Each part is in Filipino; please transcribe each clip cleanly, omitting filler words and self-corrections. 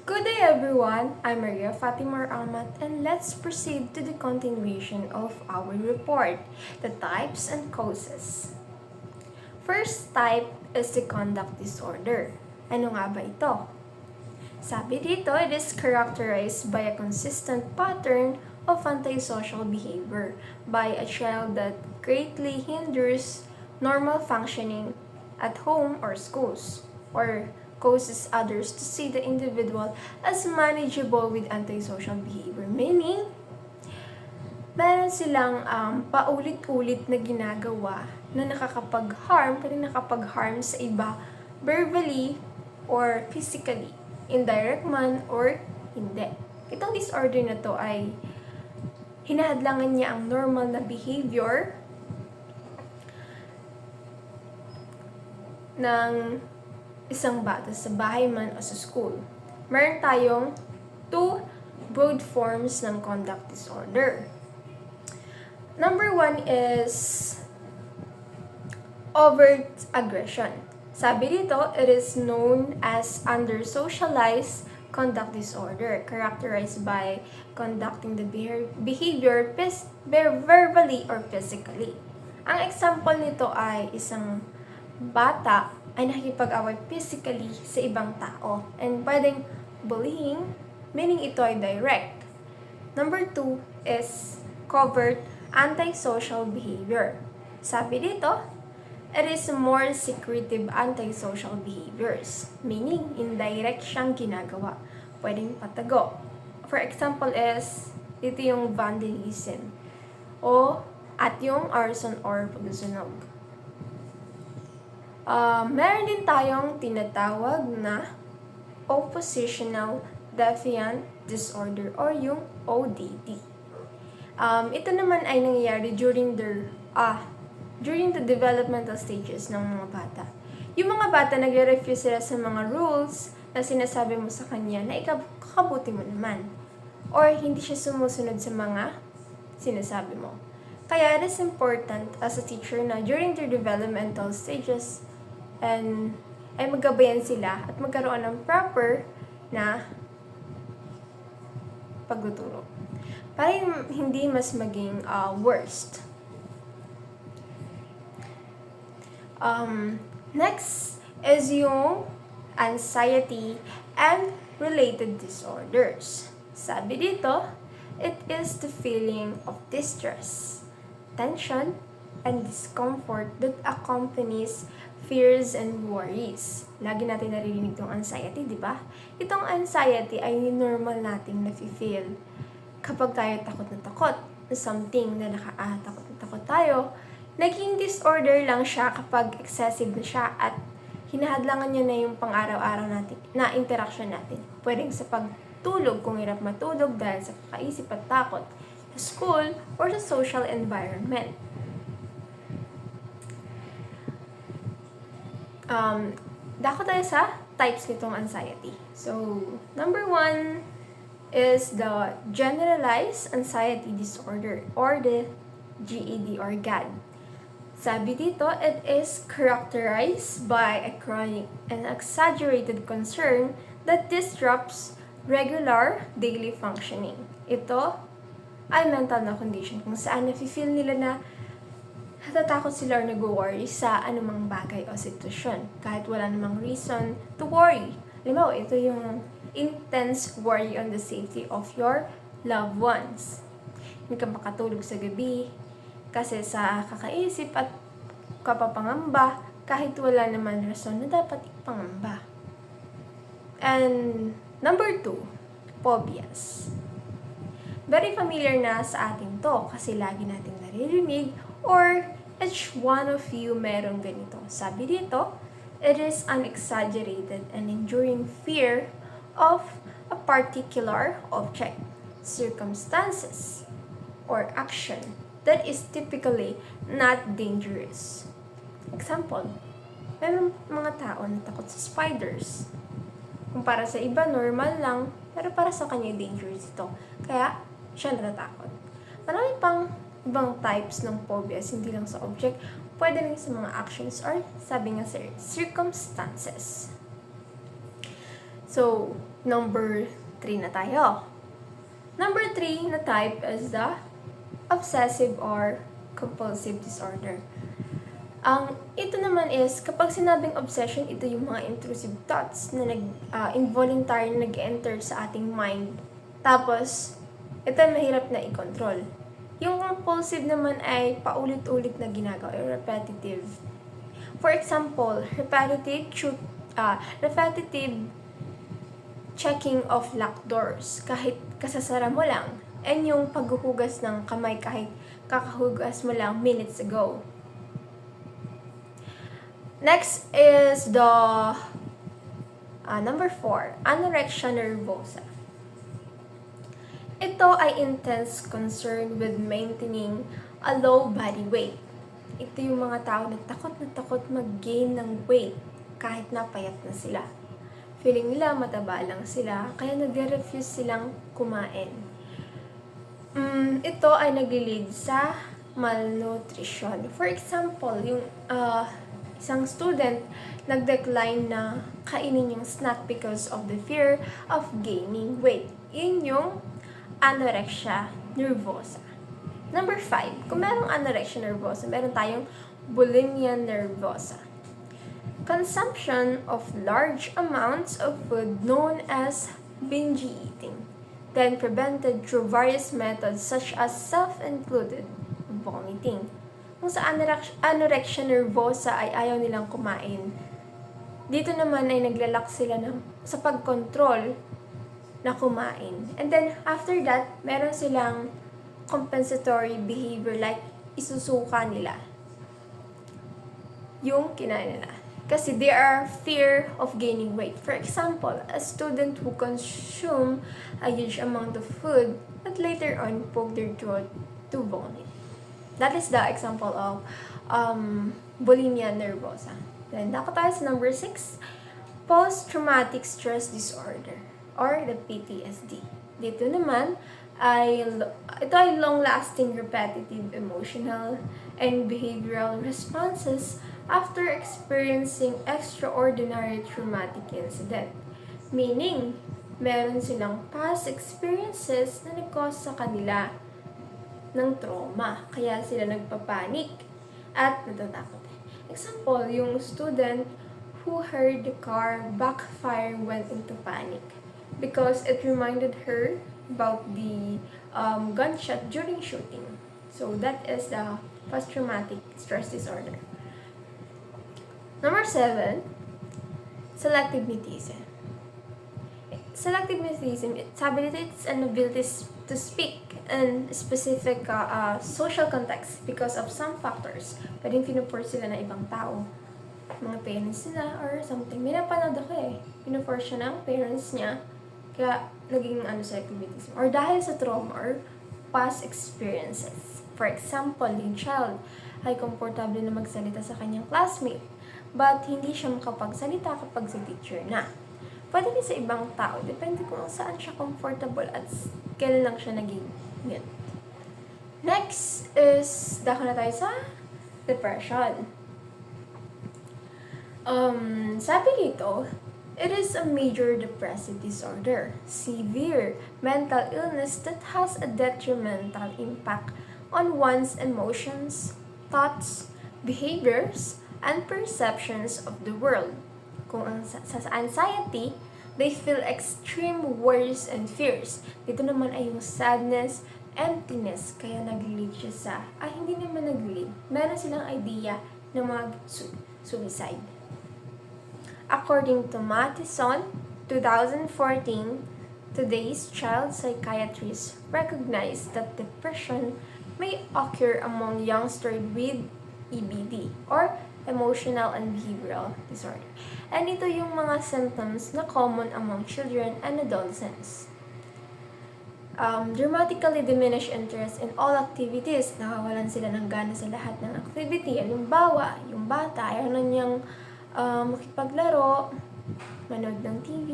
Good day everyone, I'm Maria Fatimar Ahmad and let's proceed to the continuation of our report, the types and causes. First type is the conduct disorder. Ano nga ba ito? Sabi dito, it is characterized by a consistent pattern of antisocial behavior by a child that greatly hinders normal functioning at home or schools, or causes others to see the individual as manageable with antisocial behavior. Meaning, meron silang paulit-ulit na ginagawa na nakakapag-harm sa iba verbally or physically, indirect man or hindi. Itong disorder na to ay hinahadlangan niya ang normal na behavior ng isang bata sa bahay man o sa school. Meron tayong two broad forms ng conduct disorder. Number 1 is overt aggression. Sabi dito, it is known as under-socialized conduct disorder, characterized by conducting the behavior verbally or physically. Ang example nito ay isang bata ay nakikipag-away physically sa ibang tao. And pwedeng bullying, meaning ito ay direct. Number 2 is covert antisocial behavior. Sabi dito, it is more secretive antisocial behaviors, meaning indirect siyang ginagawa. Pwedeng patago. For example is, ito yung vandalism at yung arson or pagsusunog. Meron din tayong tinatawag na oppositional defiant disorder or yung ODD. Ito naman ay nangyayari during the developmental stages ng mga bata. Yung mga bata nagre-refuse sila sa mga rules na sinasabi mo sa kanya na ikakabuti mo naman. Or hindi siya sumusunod sa mga sinasabi mo. Kaya it is important as a teacher na during their developmental stages ay maggabayan sila at magkaroon ng proper na pagtuturo para hindi mas maging worst. Next is yung anxiety and related disorders. Sabi dito, it is the feeling of distress, tension, and discomfort that accompanies fears and worries. Lagi natin naririnig itong anxiety, di ba? Itong anxiety ay normal nating nafe-feel kapag tayo takot na takot na something na takot na takot tayo. Naging disorder lang siya kapag excessive na siya at hinahadlangan niya na yung pang-araw-araw natin na interaction natin. Pwedeng sa pagtulog, kung hirap matulog dahil sa kakaisip at takot, sa school or sa social environment. Dako tayo sa types nitong anxiety. So, number 1 is the generalized anxiety disorder or the GAD or GAD. Sabi dito, it is characterized by a chronic and exaggerated concern that disrupts regular daily functioning. Ito ay mental na condition kung saan nafe-feel nila na natatakot sila or nag-worry sa anumang bagay o sitwasyon kahit wala namang reason to worry. Halimbawa, ito yung intense worry on the safety of your loved ones. Hindi ka makatulog sa gabi kasi sa kakaisip at kapapangamba kahit wala naman rason na dapat ipangamba. And number 2, phobias. Very familiar na sa atin to kasi lagi nating naririnig or each one of you meron ganito. Sabi dito, it is an exaggerated and enduring fear of a particular object, circumstances, or action that is typically not dangerous. Example, meron mga tao na takot sa spiders. Kung para sa iba, normal lang, pero para sa kanya, dangerous ito. Kaya, siya natatakot. Marami pang ibang types ng phobias, hindi lang sa object, pwede rin sa mga actions or sabi nga sir, circumstances. So, number 3 na tayo. Number 3 na type is the obsessive or compulsive disorder. Ito naman is, kapag sinabing obsession, ito yung mga intrusive thoughts na involuntary na nag-enter sa ating mind. Tapos, ito mahirap na i-control. Yung compulsive naman ay paulit-ulit na ginagawa, repetitive. For example, repetitive checking of locked doors, kahit kasasara mo lang. And yung paghuhugas ng kamay kahit kakahugas mo lang minutes ago. Next is the number 4, anorexia nervosa. Ito ay intense concern with maintaining a low body weight. Ito yung mga tao na takot mag-gain ng weight kahit napayat na sila. Feeling nila mataba lang sila, kaya nagre-refuse silang kumain. Ito ay nag-lead sa malnutrition. For example, yung isang student nag-decline na kainin yung snack because of the fear of gaining weight. Yun yung anorexia nervosa. Number 5, kung merong anorexia nervosa, meron tayong bulimia nervosa. Consumption of large amounts of food known as binge eating, then prevented through various methods such as self-included vomiting. Kung sa anorexia nervosa ay ayaw nilang kumain, dito naman ay naglalak sila sa pag-control na kumain. And then, after that, meron silang compensatory behavior like isusuka nila yung kinain nila. Kasi they are fear of gaining weight. For example, a student who consume a huge amount of food but later on poke their throat to vomit. That is the example of bulimia nervosa. Then, dako tayo sa number 6, post-traumatic stress disorder or the PTSD. Dito naman, ito ay long-lasting repetitive emotional and behavioral responses after experiencing extraordinary traumatic incident. Meaning, meron silang past experiences na nag-cause sa kanila ng trauma. Kaya sila nagpapanik at natatakot. Example, yung student who heard the car backfire went into panic because it reminded her about the gunshot during shooting. So that is the post-traumatic stress disorder. Number 7, selective mutism. Selective mutism, sabi nito, it's an ability to speak in specific social context because of some factors. Pwedeng pinuforce sila ng ibang tao, mga parents nila or something. May napanood ako pinuforce siya ng parents niya, kaya naging selective mutism. Or dahil sa trauma or past experiences. For example, yung child ay komportable na magsalita sa kanyang classmate, but hindi siya makapagsalita kapag sa teacher na. Pwede din sa ibang tao, depende kung saan siya comfortable at kailan lang siya naging mute. Next is, dako na tayo sa depression. Sabi dito, it is a major depressive disorder, severe mental illness that has a detrimental impact on one's emotions, thoughts, behaviors, and perceptions of the world. Kung sa anxiety, they feel extreme worries and fears. Dito naman ay yung sadness, emptiness, kaya nag-lead siya sa, hindi naman nag-lead. Meron silang idea na mag-suicide. According to Matheson, 2014, today's child psychiatrists recognize that depression may occur among youngsters with EBD or emotional and behavioral disorder. And ito yung mga symptoms na common among children and adolescents. Dramatically diminished interest in all activities. Nakawalan sila ng gana sa lahat ng activity. Halimbawa, yung bata, ayaw na niyang makipaglaro, manood ng TV,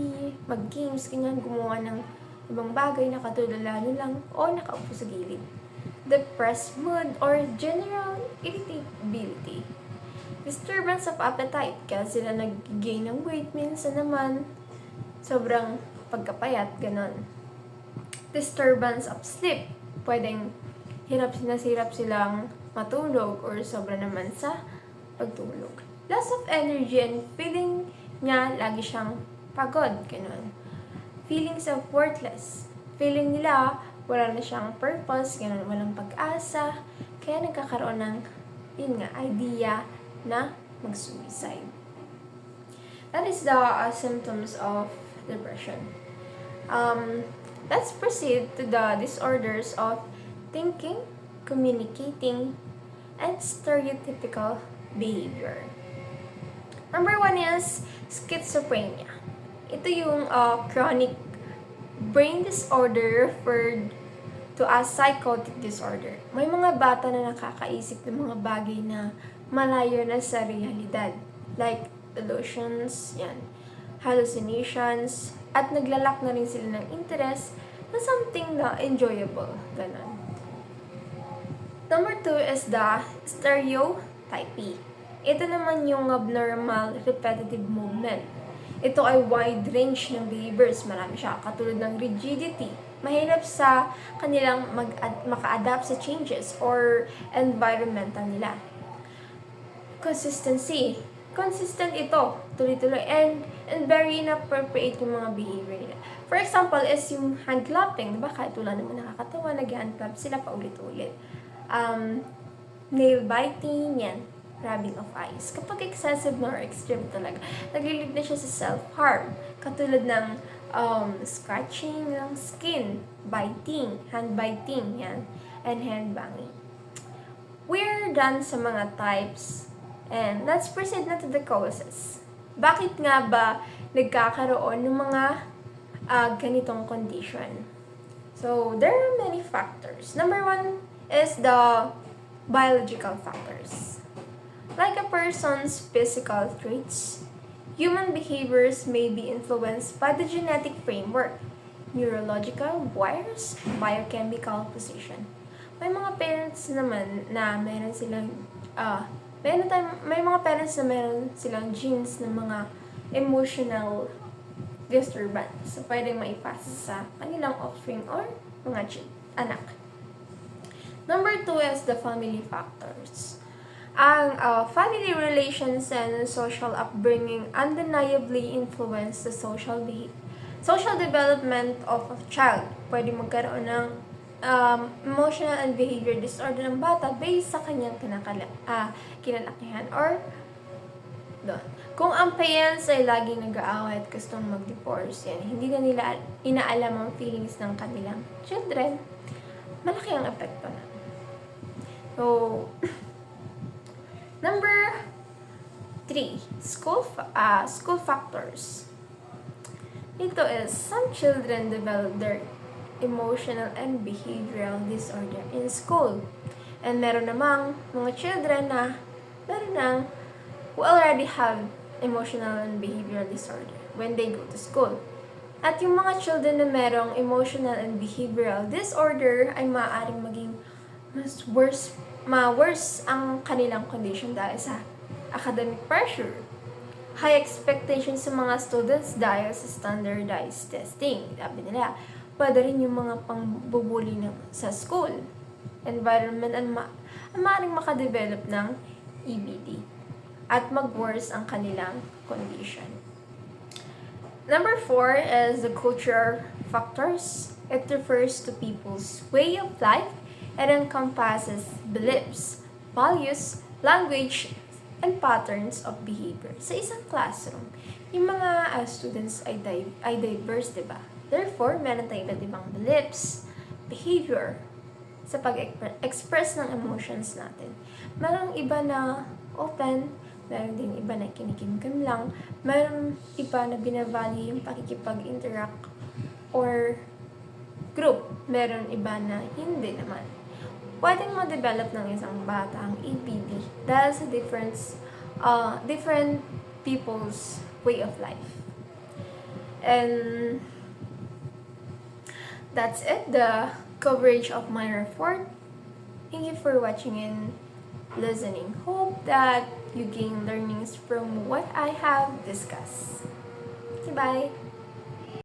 mag-games, ganyan, gumawa ng ibang bagay, nakatulala lang, o nakaupo sa gilid. Depressed mood or general irritability. Disturbance of appetite, kaya sila nag-gain ng weight, minsan naman sobrang pagkapayat, ganon. Disturbance of sleep, pwedeng hirap silang matulog or sobra naman sa pagtulog. Loss of energy and feeling niya lagi siyang pagod, ganon. Feelings of worthless, feeling nila wala na siyang purpose, ganon, walang pag-asa, kaya nagkakaroon ng, idea na mag-suicide. That is the symptoms of depression. Let's proceed to the disorders of thinking, communicating, and stereotypical behavior. Number 1 is schizophrenia. Ito yung chronic brain disorder referred to as psychotic disorder. May mga bata na nakakaisip ng mga bagay na malayo na sa realidad. Like delusions, hallucinations, at naglalak na rin sila ng interest na something na enjoyable. Ganon. Number 2 is the stereotypy. Ito naman yung abnormal repetitive movement. Ito ay wide range ng behaviors. Marami siya, katulad ng rigidity. Mahirap sa kanilang maka-adapt sa changes or environmental nila. Consistency. Consistent ito, tuloy-tuloy, and very inappropriate yung mga behavior nila. For example, is yung hand clapping, diba? Kahit wala naman nakakatawa, nag-hand clap sila paulit-ulit. Nail biting, rubbing of eyes. Kapag excessive or extreme talaga, naglilid na siya sa self-harm. Katulad ng scratching ng skin, biting, hand biting, and hand banging. We're done sa mga types, and let's proceed na to the causes. Bakit nga ba nagkakaroon ng mga ganitong condition? So, there are many factors. Number 1 is the biological factors. Like a person's physical traits, human behaviors may be influenced by the genetic framework, neurological wires, biochemical position. May mga parents naman na meron silang may mga parents na meron silang genes ng mga emotional disturbance. So, pwedeng maipasa sa kanilang offspring or mga anak. Number 2 is the family factors. Ang family relations and social upbringing undeniably influence the social development of a child. Pwede magkaroon ng emotional and behavior disorder ng bata based sa kanyang kinalakihan or doon. Kung ang parents ay laging nag-aaway at gustong mag-divorce, hindi na nila inaalam ang feelings ng kanilang children, malaki ang epekto na. So, number 3, school factors. Ito is, some children develop their emotional and behavioral disorder in school. And meron namang mga children na who already have emotional and behavioral disorder when they go to school. At yung mga children na merong emotional and behavioral disorder ay maaaring maging worse ang kanilang condition dahil sa academic pressure, high expectations sa mga students dahil sa standardized testing. Sabi nila, pwede rin yung mga pangbubuli sa school environment and maaaring makadevelop ng EBD at mag-worse ang kanilang condition. Number 4 is the cultural factors. It refers to people's way of life and encompasses beliefs, values, language, and patterns of behavior. Sa isang classroom, yung mga students ay diverse, diba? Therefore, meron tayong iba't ibang beliefs, behavior, sa pag-express ng emotions natin. Merong iba na open, meron din iba na kinikimkim lang, meron iba na binavalue yung pakikipag-interact or group, meron iba na hindi naman. Pwedeng ma-develop ng isang bata ang EBD dahil sa different people's way of life. And that's it, the coverage of my report. Thank you for watching and listening. Hope that you gain learnings from what I have discussed. Bye.